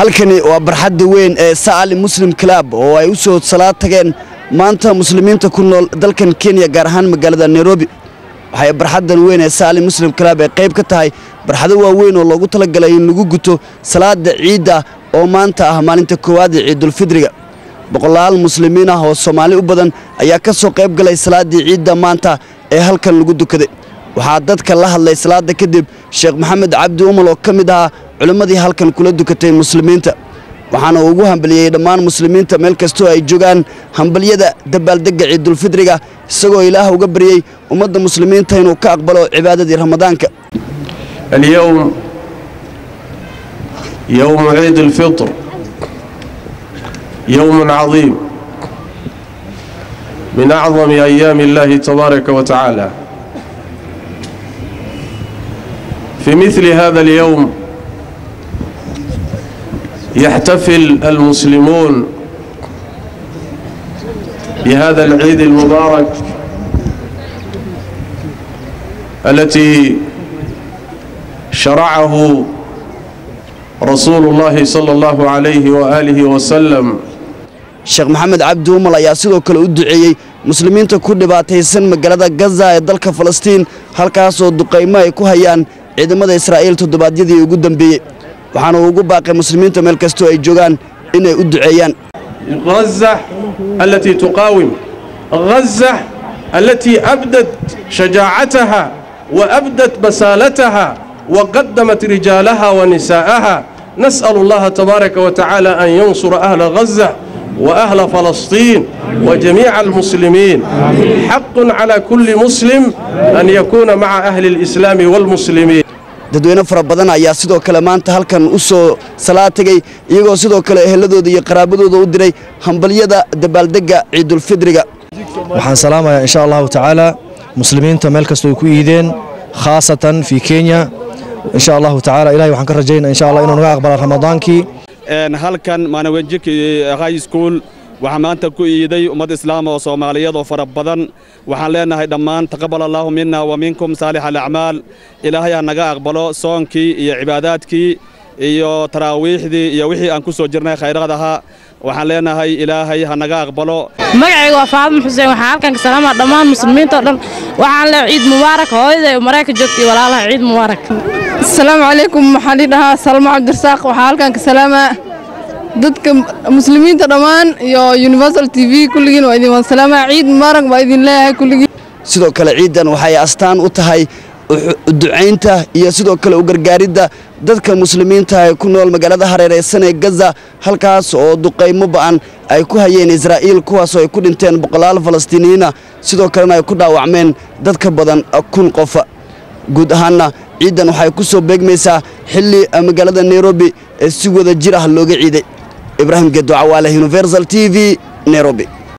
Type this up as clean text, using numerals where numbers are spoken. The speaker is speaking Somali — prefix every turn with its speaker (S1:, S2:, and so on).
S1: halkani waa barxadda weyn ee Saali Muslim Club oo ay u soo salaad tageen maanta muslimiinta ku nool dalkan Kenya gaar ahaan magaalada Nairobi waxay barxaddan weyn ee Saali Muslim Club ay qayb ka tahay barxado waaweyn oo loogu talagalay in lagu guto salaada ciida oo maanta ah maalinta koowaad ee Ciidul Fidriga boqolaal muslimiin ah oo Soomaali u badan ayaa ka soo qayb galay salaadii ciida maanta ee halkan lagu dukaday waxaa dadka la hadlay salaada kadib Sheekh Maxamed Cabdi Umal oo kamid ah culimadii halkan kula dukatay muslimiinta waxaana ugu hambaliyay dhammaan muslimiinta meel kastoo ay joogaan hambaliyada dabaaldega Ciidul Fidriga isagoo Ilaah uga bariyay ummadda muslimiinta inuu ka aqbalo cibaadadii Ramadaanka
S2: اليوم يوم عيد الفطر يوم عظيم من أعظم أيام الله تبارك وتعالى في مثل هذا اليوم يحتفل المسلمون بهذا العيد المبارك التي شرعه رسول الله صلى الله عليه وآله وسلم
S1: Sheekh Maxamed Cabdi Umal ayaa sidoo kale u duceeyay muslimiinta ku dhibaataysan magaalada Gaza ee dalka Falastiin halkaas oo duqeymo ay ku hayaan ciidamada Israa'iil toddobaadyadii ugu dambeeyay waxaana ugu baaqay muslimiinta meel kastoo ay joogaan inay u duceeyaan
S2: غزة التي تقاوم غزة التي أبدت شجاعتها وأبدت بسالتها وقدمت رجالها ونساءها نسأل الله تبارك وتعالى أن ينصر أهل غزة وأهل فلسطين وجميع المسلمين حق على كل مسلم أن يكون مع أهل الإسلام والمسلمين
S1: dadweyne fara badan ayaa sidoo kale maanta halkan u soo salaad tagay iyagoo sidoo kale eheladooda iyo qaraabadooda u diray hambaliyada dabaaldega Ciidul Fidriga
S3: waxaan salaamayaa insha Allah ta'ala muslimiinta meel kasta ay ku yihiin khaasatan fi Kenya insha Allah ta'ala ilaahay waxaan ka rajaynayaa insha Allah inuu naga aqbalo Ramadaankii
S4: halkan maanawajiki high school waxaan maanta ku iiday ummad islaam oo Soomaaliyeed oo fara badan waxaan leenahay dhammaan taqabbal Allahu minna wa minkum salih al-a'mal ilaahay naga aqbalo soonkii iyo cibaadaadkii iyo taraawiixdii iyo wixii aan ku soo jirnay khayraadaha waxaan leenahay ilaahay naga aqbalo
S5: magacaygu waa Faadimo Xuseen waxaan halkan ka salaamaa dhammaan muslimiinta oo dhan waxaan leeyahay ciid mubaarak hooyaday Mareykanka joogtay walaalaha ciid mubaarak
S6: assalaamu calaykum waxaan idhahaa Salma Cabdirasaaq waxaan halkan ka salaamaa dadka muslimiinta dhammaan iyo Universal TV kulligiin waa idin salaamaa ciid mubaarak waa idin leeyahay kulligiin
S1: sidoo kale ciidan waxay astaan u tahay duceynta iyo sidoo kale u gargaaridda dadka muslimiinta ay ku nool magaalada hareeraysan ee Gaza halkaas oo duqeymo ba'an ay ku hayeen Israa'iil kuwaas oo ay ku dhinteen boqolaal Falastiiniyiin sidoo kalena ay ku dhaawacmeen dad ka badan 1000 qof guud ahaanna ciidan waxay ku soo beegmaysaa xilli magaalada Nairobi ee si wada jir ah looga ciiday Ibrahim Gedo Cawaale Universal TV Nairobi